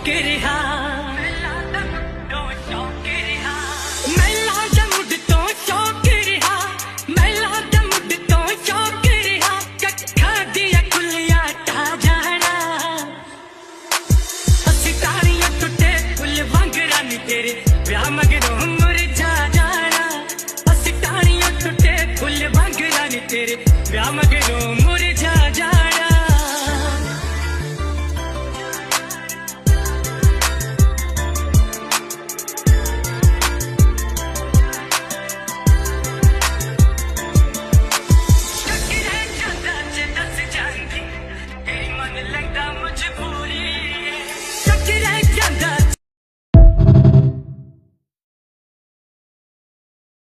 शौक रहा महिला दा मुड तो शौक रहा महिला दा मुड तो शौक रहा कट्ठा दिया कुलिया टा जाना सितारियां टुटे फुल वांगड़ा नी तेरे ब्याह मगरों मुरझा जाना सितारियां टुटे फुल वांगड़ा नी तेरे ब्याह मगरों